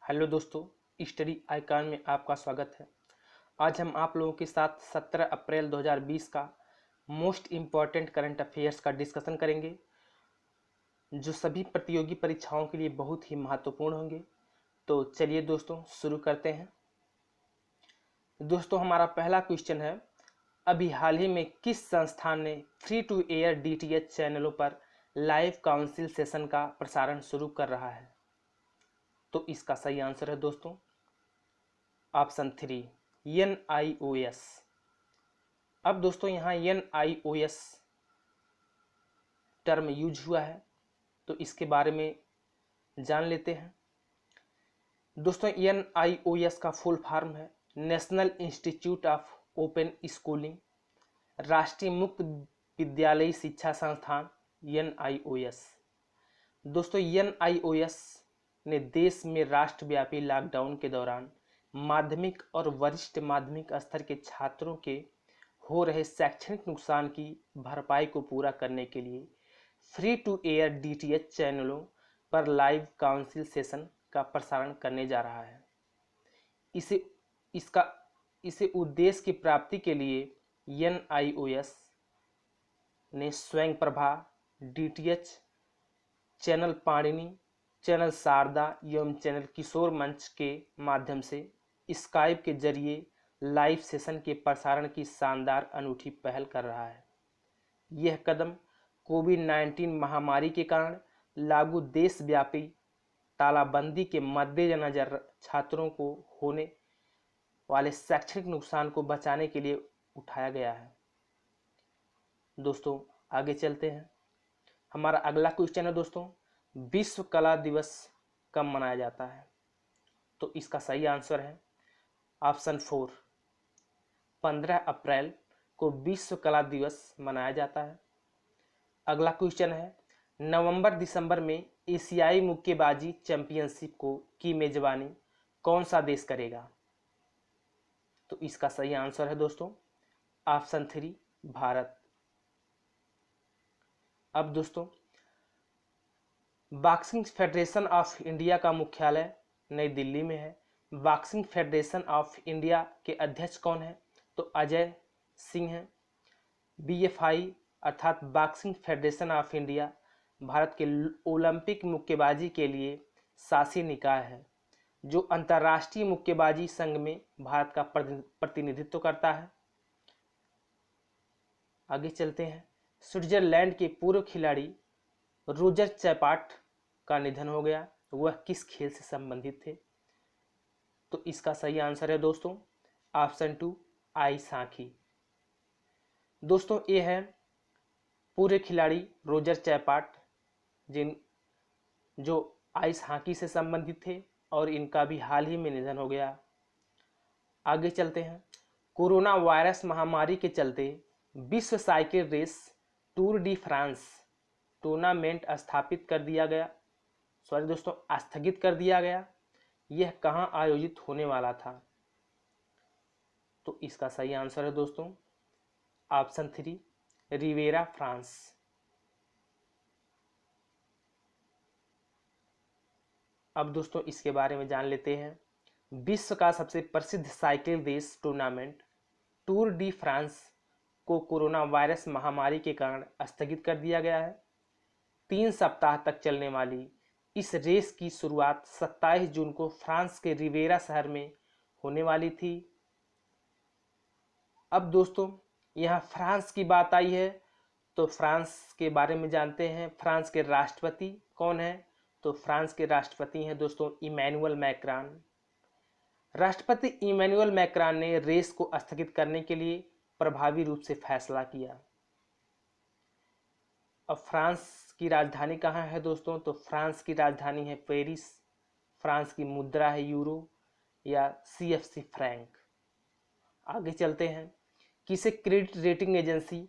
Hello दोस्तों, study icon में आपका स्वागत है। आज हम आप लोगों के साथ 17 अप्रैल 2020 का मोस्ट इम्पॉर्टेंट करंट अफेयर्स का डिस्कशन करेंगे, जो सभी प्रतियोगी परीक्षाओं के लिए बहुत ही महत्वपूर्ण होंगे। तो चलिए दोस्तों शुरू करते हैं। दोस्तों, हमारा पहला क्वेश्चन है, अभी हाल ही में किस संस्थान ने फ्री टू एयर डीटीएच चैनलों पर लाइव काउंसिल सेशन का प्रसारण शुरू कर रहा है? तो इसका सही आंसर है दोस्तों ऑप्शन 3, NIOS। अब दोस्तों यहाँ NIOS टर्म यूज हुआ है, तो इसके बारे में जान लेते हैं। दोस्तों, NIOS का फुल फॉर्म है national institute of open schooling, राष्ट्रीय मुक्त विद्यालयी शिक्षा संस्थान NIOS। दोस्तों, NIOS ने देश में राष्ट्रव्यापी लॉकडाउन के दौरान माध्यमिक और वरिष्ठ माध्यमिक स्तर के छात्रों के हो रहे शैक्षणिक नुकसान की भरपाई को पूरा करने के लिए फ्री टू एयर डीटीएच चैनलों पर लाइव काउंसिल सेशन का प्रसारण करने जा रहा है। इसे उद्देश्य की प्राप्ति के लिए NIOS ने Swayam Prabha, DTH, channel Panini, channel Sharda एवं चैनल किशोर मंच के माध्यम से स्काइप के जरिए लाइव सेशन के प्रसारण की शानदार अनूठी पहल कर रहा है। यह कदम कोविड-19 महामारी के कारण लागू देशव्यापी तालाबंदी के मद्देनजर छात्रों को होने वाले शैक्षणिक नुकसान को बचाने के लिए उठाया गया है। दोस्तों आगे चलते हैं। हमारा अगला क्वेश्चन है दोस्तों, विश्व कला दिवस कब मनाया जाता है? तो इसका सही आंसर है ऑप्शन 4, 15 अप्रैल को विश्व कला दिवस मनाया जाता है। अगला क्वेश्चन है, नवंबर दिसंबर में एशियाई मुक्केबाजी चैंपियनशिप की मेजबानी कौन सा देश करेगा? तो इसका सही आंसर है दोस्तों ऑप्शन 3, भारत। अब दोस्तों, बॉक्सिंग फेडरेशन ऑफ इंडिया का मुख्यालय नई दिल्ली में है। बॉक्सिंग फेडरेशन ऑफ इंडिया के अध्यक्ष कौन है? तो अजय सिंह हैं। BFI अर्थात boxing federation of India Bharat के ओलंपिक मुक्केबाजी के लिए शासी निकाय है, जो अंतर्राष्ट्रीय मुक्केबाजी संघ में भारत का प्रतिनिधित्व करता है। आगे चलते हैं। स्विट्जरलैंड के पूर्व खिलाड़ी रोजर चैपाट का निधन हो गया। वह किस खेल से संबंधित थे? तो इसका सही आंसर है दोस्तों ऑप्शन 2, आइस हॉकी। दोस्तों, ये है पूर्व खिलाड़ी रोजर चैपाट जो आइस हॉकी से संबंधित थे, और इनका भी हाल ही में निधन हो गया। आगे चलते हैं। कोरोना वायरस महामारी के चलते विश्व cycle race tour de France tournament स्थगित कर दिया गया। यह कहां आयोजित होने वाला था? तो इसका सही आंसर है दोस्तों ऑप्शन 3, रिवेरा, फ्रांस। अब दोस्तों इसके बारे में जान लेते हैं। विश्व का सबसे प्रसिद्ध cycle race tournament tour de France को कोरोना वायरस महामारी के कारण स्थगित कर दिया गया है। 3 सप्ताह तक चलने वाली इस रेस की शुरुआत 27 जून को फ्रांस के रिवेरा शहर में होने वाली थी। अब दोस्तों यहाँ फ्रांस की बात आई है, तो फ्रांस के बारे में जानते हैं। फ्रांस के राष्ट्रपति कौन है? तो फ्रांस के राष्ट्रपति हैं दोस्तों इमैनुअल मैक्रान। राष्ट्रपति इमैनुअल मैक्रान ने रेस को स्थगित करने के लिए प्रभावी रूप से फैसला किया। अब फ्रांस की राजधानी कहाँ है दोस्तों? तो फ्रांस की राजधानी है पेरिस। फ्रांस की मुद्रा है यूरो या CFC फ्रैंक। आगे चलते हैं। किसे credit rating agency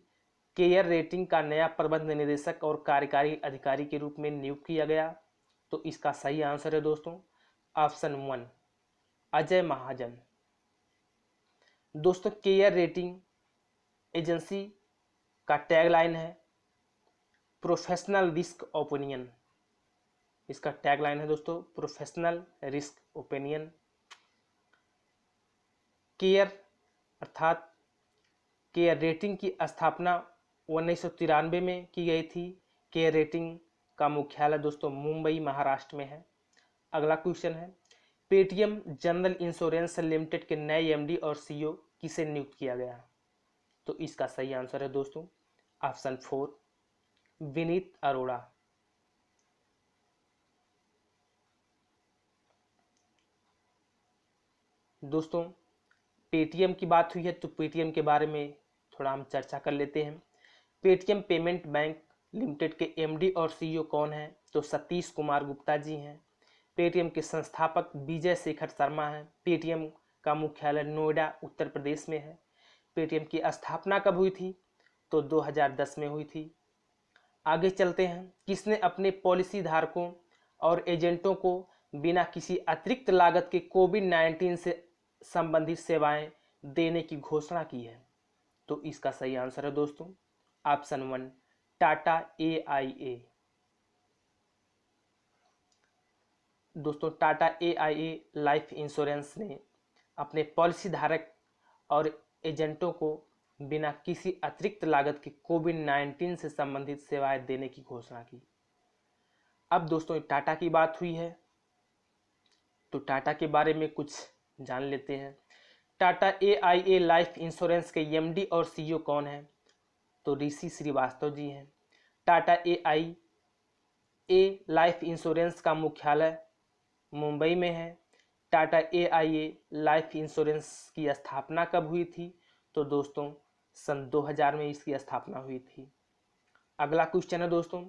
care rating का नया प्रबंध निदेशक और कार्यकारी अधिकारी के रूप में नियुक्त किया गया? तो इसका सही आंसर है दोस्तों ऑप्शन 1, अजय महाजन। दोस्तों, केयर रेटिंग एजेंसी का टैगलाइन है प्रोफेशनल रिस्क ओपिनियन। इसका टैगलाइन है दोस्तों, प्रोफेशनल रिस्क ओपिनियन। केयर अर्थात केयर रेटिंग की स्थापना 1993 में की गई थी। केयर रेटिंग का मुख्यालय दोस्तों मुंबई महाराष्ट्र में है। अगला क्वेश्चन है, पेटीएम जनरल इंश्योरेंस लिमिटेड के नए एमडी और सीईओ किसे नियुक्त किया गया? तो इसका सही आंसर है दोस्तों ऑप्शन 4, विनीत अरोड़ा। दोस्तों पेटीएम की बात हुई है तो पेटीएम के बारे में थोड़ा हम चर्चा कर लेते हैं। पेटीएम पेमेंट बैंक लिमिटेड के एमडी और सीईओ कौन हैं? तो सतीश कुमार गुप्ता जी हैं। पेटीएम के संस्थापक विजय शेखर शर्मा हैं। पेटीएम का मुख्यालय नोएडा उत्तर प्रदेश में है। पेटीएम की स्थापना कब हुई थी? तो 2010 में हुई थी। आगे चलते हैं, किसने अपने पॉलिसी धारकों और एजेंटों को बिना किसी अतिरिक्त लागत के कोविड-19 से संबंधित सेवाएं देने की घोषणा की है? तो इसका सही आंसर है दोस्तों ऑप्शन 1, टाटा AIA। दोस्तों टाटा AIA लाइफ इंश्योरेंस ने अपने पॉलिसी धारक और एजेंटों को बिना किसी अतिरिक्त लागत के कोविड-19 से संबंधित सेवाएं देने की घोषणा की। अब दोस्तों टाटा की बात हुई है तो टाटा के बारे में कुछ जान लेते हैं। टाटा AIA लाइफ इंश्योरेंस के एमडी और सीईओ कौन हैं? तो ऋषि श्रीवास्तव जी हैं। टाटा AIA लाइफ इंश्योरेंस का मुख्यालय मुंबई में है। टाटा AIA लाइफ इंश्योरेंस की स्थापना कब हुई थी? तो दोस्तों सन 2000 में इसकी स्थापना हुई थी। अगला क्वेश्चन है दोस्तों,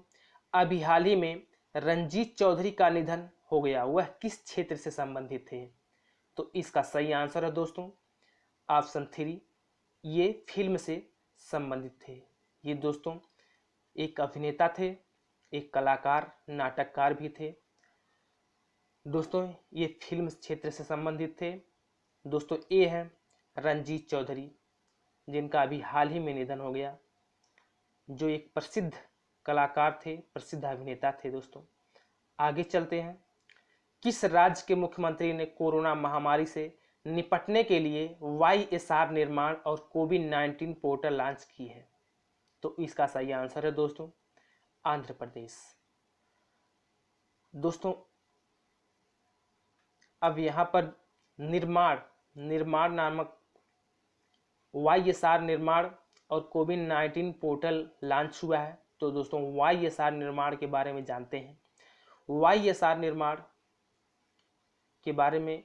अभी हाल ही में रंजीत चौधरी का निधन हो गया, वह किस क्षेत्र से संबंधित थे? तो इसका सही आंसर है दोस्तों ऑप्शन 3, ये फिल्म से संबंधित थे। ये दोस्तों एक अभिनेता थे, एक कलाकार, नाटककार भी थे। दोस्तों ये फिल्म क्षेत्र से संबंधित थे। दोस्तों ये हैं रंजीत चौधरी, जिनका अभी हाल ही में निधन हो गया, जो एक प्रसिद्ध कलाकार थे, प्रसिद्ध अभिनेता थे। दोस्तों आगे चलते हैं, किस राज्य के मुख्यमंत्री ने कोरोना महामारी से निपटने के लिए YSR निर्माण और कोविड-19 पोर्टल लॉन्च की है? तो इसका सही आंसर है दोस्तों आंध्र प्रदेश। दोस्तों अब यहाँ पर निर्माण नामक YSR निर्माण और कोविड-19 पोर्टल लॉन्च हुआ है। तो दोस्तों YSR निर्माण के बारे में जानते हैं। YSR निर्माण के बारे में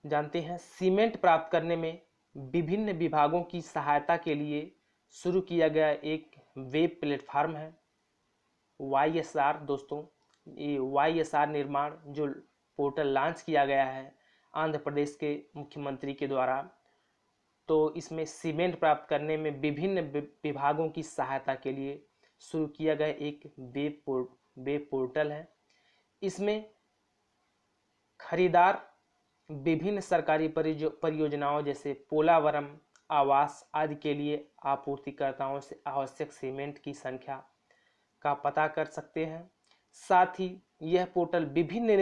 जानते हैं, सीमेंट प्राप्त करने में विभिन्न विभागों की सहायता के लिए शुरू किया गया एक वेब प्लेटफॉर्म है YSR। दोस्तों ये YSR निर्माण जो पोर्टल लॉन्च किया गया है आंध्र प्रदेश के मुख्यमंत्री के द्वारा, तो इसमें सीमेंट प्राप्त करने में विभिन्न विभागों की सहायता के लिए शुरू किया गया एक वेब पोर्टल है। इसमें खरीदार विभिन्न सरकारी परियोजनाओं जैसे पोलावरम, आवास आदि के लिए आपूर्तिकर्ताओं से आवश्यक सीमेंट की संख्या का पता कर सकते हैं। साथ ही यह पोर्टल विभिन्न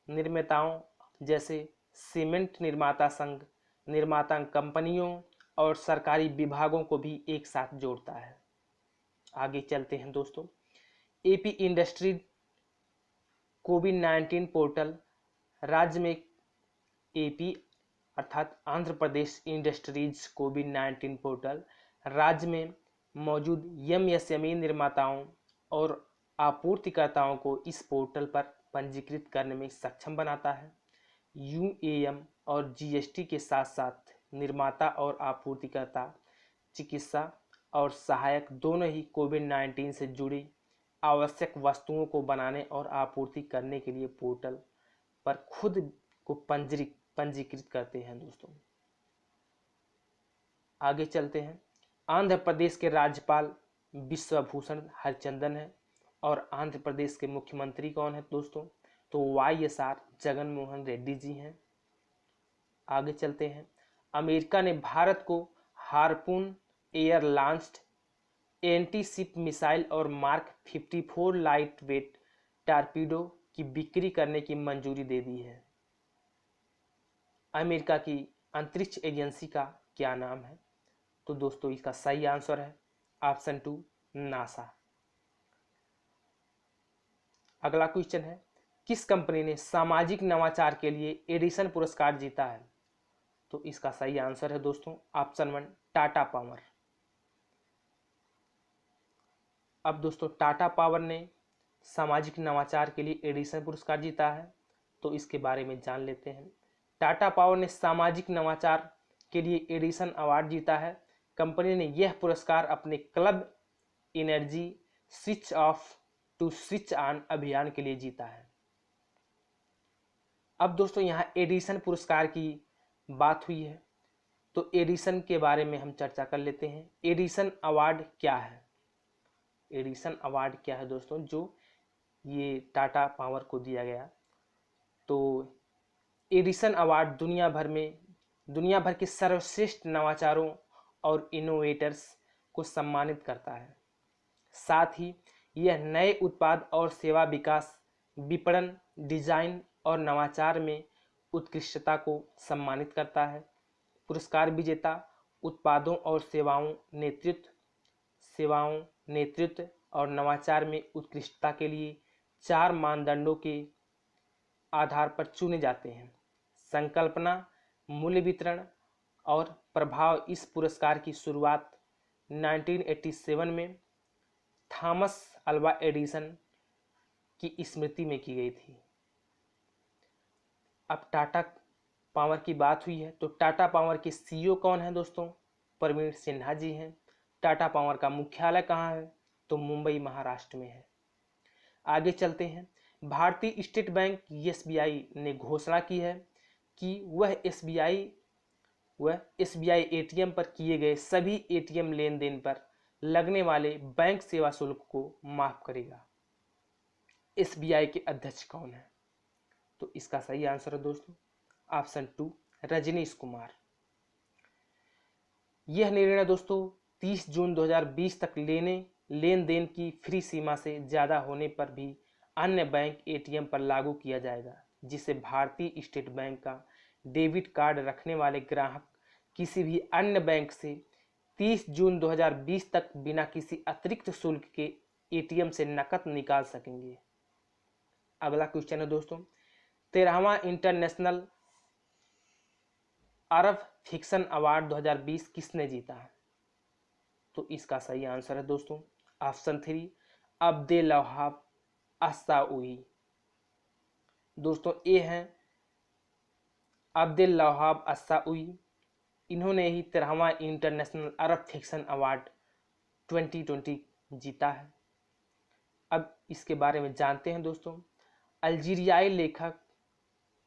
निर्माताओं जैसे सीमेंट निर्माता संघ, निर्माता कंपनियों और सरकारी विभागों को भी एक साथ जोड़ता है। आगे चलते हैं दोस्तों, AP इंडस्ट्री कोविड-19 पोर्टल राज्य में AP अर्थात आंध्र प्रदेश इंडस्ट्रीज कोविड-19 पोर्टल राज्य में मौजूद MSME निर्माताओं और आपूर्तिकर्ताओं को इस पोर्टल पर पंजीकृत करने में सक्षम बनाता है। UAM और GST के साथ साथ निर्माता और आपूर्तिकर्ता चिकित्सा और सहायक दोनों ही कोविड-19 से जुड़ी आवश्यक वस्तुओं को बनाने और आपूर्ति करने के लिए पोर्टल पर खुद को पंजीकृत करते हैं। दोस्तों आगे चलते हैं, आंध्र प्रदेश के राज्यपाल विश्वभूषण हरिचंदन है और आंध्र प्रदेश के मुख्यमंत्री कौन है दोस्तों? तो YSR जगन मोहन रेड्डी जी हैं। आगे चलते हैं, अमेरिका ने भारत को harpoon air launched anti ship missile और मार्क 54 लाइट वेट टारपीडो की बिक्री करने की मंजूरी दे दी है? अमेरिका की अंतरिक्ष एजेंसी का क्या नाम है? तो दोस्तों इसका सही आंसर है ऑप्शन 2 नासा। अगला क्वेश्चन है, किस कंपनी ने सामाजिक नवाचार के लिए एडिसन पुरस्कार जीता है? तो इसका सही आंसर है दोस्तों ऑप्शन 1 टाटा पावर। अब दोस्तों टाटा पावर ने सामाजिक नवाचार के लिए एडिसन पुरस्कार जीता है, तो इसके बारे में जान लेते हैं। टाटा पावर ने सामाजिक नवाचार के लिए एडिसन अवार्ड जीता है। कंपनी ने यह पुरस्कार अपने club energy switch off to switch on अभियान के लिए जीता है। अब दोस्तों यहाँ एडिसन पुरस्कार की बात हुई है, तो एडिसन के बारे में हम चर्चा कर लेते हैं। एडिसन अवार्ड क्या है? एडिसन अवार्ड क्या है दोस्तों, जो ये टाटा पावर को दिया गया? तो एडिसन अवार्ड दुनिया भर के सर्वश्रेष्ठ नवाचारों और इनोवेटर्स को सम्मानित करता है। साथ ही यह नए उत्पाद और सेवा विकास, विपणन, डिजाइन और नवाचार में उत्कृष्टता को सम्मानित करता है। पुरस्कार विजेता उत्पादों और नेतृत्व और नवाचार में उत्कृष्टता के लिए 4 मानदंडों के आधार पर चुने जाते हैं: संकल्पना, मूल्य वितरण और प्रभाव। इस पुरस्कार की शुरुआत 1987 में थॉमस अल्वा एडिसन की स्मृति में की गई थी। अब टाटा पावर की बात हुई है, तो टाटा पावर के सीईओ कौन है दोस्तों? प्रवीण सिन्हा जी हैं। टाटा पावर का मुख्यालय कहाँ है? तो मुंबई महाराष्ट्र में है। आगे चलते हैं। भारतीय स्टेट बैंक एसबीआई ने घोषणा की है कि वह एसबीआई एटीएम पर किए गए सभी एटीएम लेन देन पर लगने वाले बैंक सेवा शुल्क को माफ करेगा। एसबीआई के अध्यक्ष कौन है? तो इसका सही आंसर है दोस्तों ऑप्शन 2 रजनीश कुमार। यह निर्णय दोस्तों 30 जून 2020 तक लेन देन की फ्री सीमा से ज़्यादा होने पर भी अन्य बैंक एटीएम पर लागू किया जाएगा, जिसे भारतीय स्टेट बैंक का डेबिट कार्ड रखने वाले ग्राहक किसी भी अन्य बैंक से 30 जून 2020 तक बिना किसी अतिरिक्त शुल्क के एटीएम से नकद निकाल सकेंगे। अगला क्वेश्चन है दोस्तों, 13वां इंटरनेशनल अरब फिक्शन अवार्ड 2020 किसने जीता है? तो इसका सही आंसर है दोस्तों ऑप्शन 3 अब्देल वहाब अस्साउई। दोस्तों ये हैं अब्देल वहाब अस्साउई। इन्होंने ही 13वां इंटरनेशनल अरब फिक्शन अवार्ड 2020 जीता है। अब इसके बारे में जानते हैं दोस्तों। अल्जीरियाई लेखक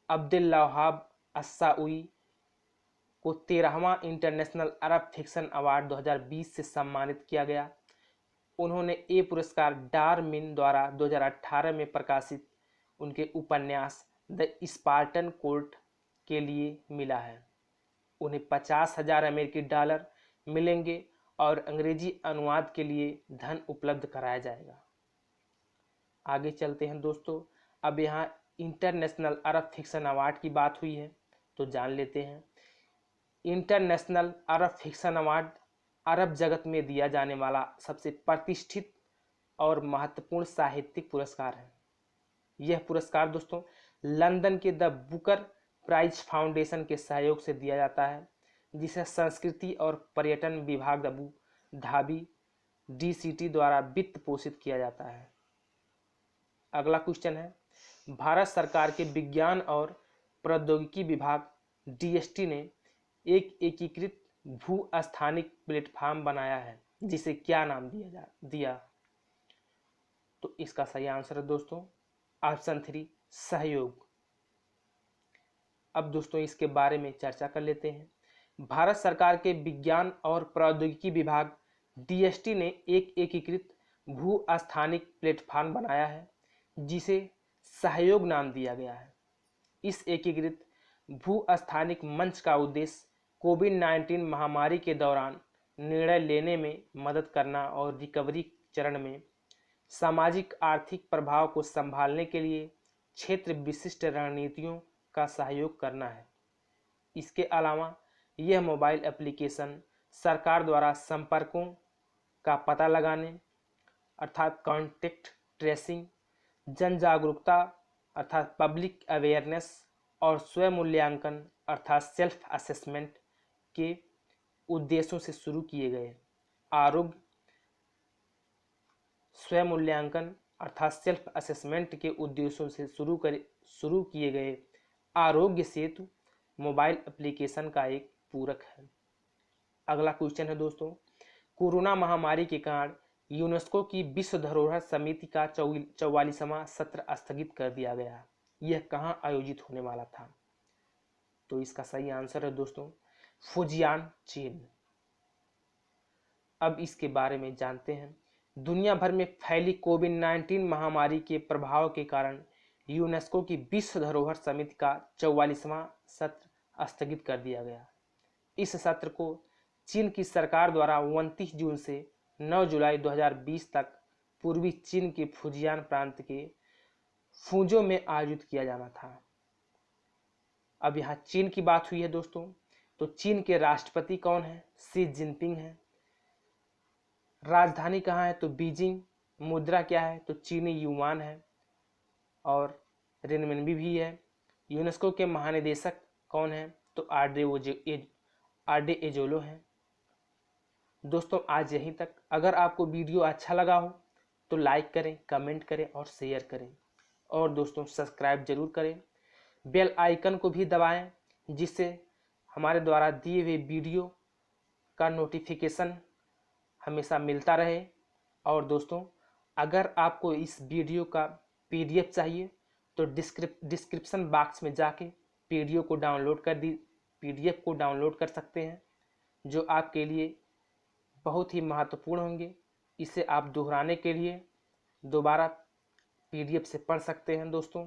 अब्देल वहाब अस्साउई को 13वां इंटरनेशनल अरब फिक्शन अवार्ड 2020 से सम्मानित किया गया। उन्होंने ये पुरस्कार डार्विन द्वारा 2018 में प्रकाशित उनके उपन्यास द स्पार्टन कोर्ट के लिए मिला है। उन्हें 50,000 अमेरिकी डॉलर मिलेंगे और अंग्रेजी अनुवाद के लिए धन उपलब्ध कराया जाएगा। आगे चलते हैं दोस्तों। अब यहाँ इंटरनेशनल अरब फिक्शन अवार्ड की बात हुई है, तो जान लेते हैं। इंटरनेशनल अरब फिक्शन अवार्ड अरब जगत में दिया जाने वाला सबसे प्रतिष्ठित और महत्वपूर्ण साहित्यिक पुरस्कार है। यह पुरस्कार दोस्तों लंदन के द बुकर प्राइज फाउंडेशन के सहयोग से दिया जाता है, जिसे संस्कृति और पर्यटन विभाग अबू धाबी DCT द्वारा वित्त पोषित किया जाता है। अगला क्वेश्चन है, भारत सरकार के विज्ञान और प्रौद्योगिकी विभाग DST ने एक एकीकृत भू-स्थानिक प्लेटफॉर्म बनाया है, जिसे क्या नाम दिया? तो इसका सही आंसर है दोस्तों ऑप्शन 3 सहयोग। अब दोस्तों इसके बारे में चर्चा कर लेते हैं। भारत सरकार के विज्ञान और प्रौद्योगिकी विभाग DST ने एक एकीकृत भू-स्थानिक प्लेटफॉर्म बनाया है, जिसे सहयोग नाम दिया गया है। इस एकीकृत भू-स्थानिक मंच का उद्देश्य कोविड-19 महामारी के दौरान निर्णय लेने में मदद करना और रिकवरी चरण में सामाजिक आर्थिक प्रभाव को संभालने के लिए क्षेत्र विशिष्ट रणनीतियों का सहयोग करना है। इसके अलावा यह मोबाइल एप्लीकेशन सरकार द्वारा संपर्कों का पता लगाने अर्थात कॉन्टेक्ट ट्रेसिंग, जन जागरूकता अर्थात पब्लिक अवेयरनेस और स्वयं मूल्यांकन अर्थात सेल्फ असेसमेंट के उद्देश्यों से शुरू किए गए। आरोग्य स्वयं मूल्यांकन अर्थात सेल्फ असेसमेंट के उद्देश्यों से शुरू किए गए आरोग्य सेतु मोबाइल एप्लीकेशन का एक पूरक है। अगला क्वेश्चन है दोस्तों, कोरोना महामारी के कारण यूनेस्को की विश्व धरोहर समिति का 44वां सत्र स्थगित कर दिया गया। यह कहाँ आयोजित होने वाला था? तो इसका सही आंसर है दोस्तों फुजियान, चीन। अब इसके बारे में जानते हैं। दुनिया भर में फैली कोविड-19 महामारी के प्रभाव के कारण यूनेस्को की विश्व धरोहर समिति का 44वां सत्र स्थगित कर दिया गया। इस सत्र को चीन की सरकार द्वारा 29 जून से 9 जुलाई 2020 तक पूर्वी चीन के फुजियान प्रांत के फुजो में आयोजित किया जाना था। अब यहाँ चीन की बात हुई है दोस्तों, तो चीन के राष्ट्रपति कौन है? शी जिनपिंग है। राजधानी कहाँ है? तो बीजिंग। मुद्रा क्या है? तो चीनी युआन है और रेनमिनबी भी है। यूनेस्को के महानिदेशक कौन है? तो आरडे एजोलो हैं। दोस्तों आज यहीं तक। अगर आपको वीडियो अच्छा लगा हो तो लाइक करें, कमेंट करें और शेयर करें, और दोस्तों सब्सक्राइब जरूर करें। बेल आइकन को भी दबाएं जिससे हमारे द्वारा दिए हुए वीडियो का नोटिफिकेशन हमेशा मिलता रहे। और दोस्तों अगर आपको इस वीडियो का पीडीएफ चाहिए तो डिस्क्रिप्शन बॉक्स में जाके पीडीएफ को डाउनलोड कर सकते हैं, जो आपके लिए बहुत ही महत्वपूर्ण होंगे। इसे आप दोहराने के लिए दोबारा पीडीएफ से पढ़ सकते हैं। दोस्तों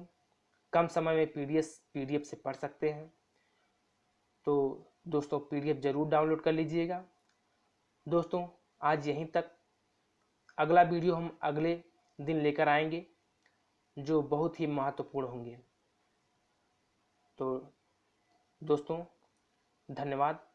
कम समय में पीडीएफ से पढ़ सकते हैं, तो दोस्तों पीडीएफ जरूर डाउनलोड कर लीजिएगा। दोस्तों आज यहीं तक। अगला वीडियो हम अगले दिन लेकर आएंगे जो बहुत ही महत्वपूर्ण होंगे। तो दोस्तों धन्यवाद।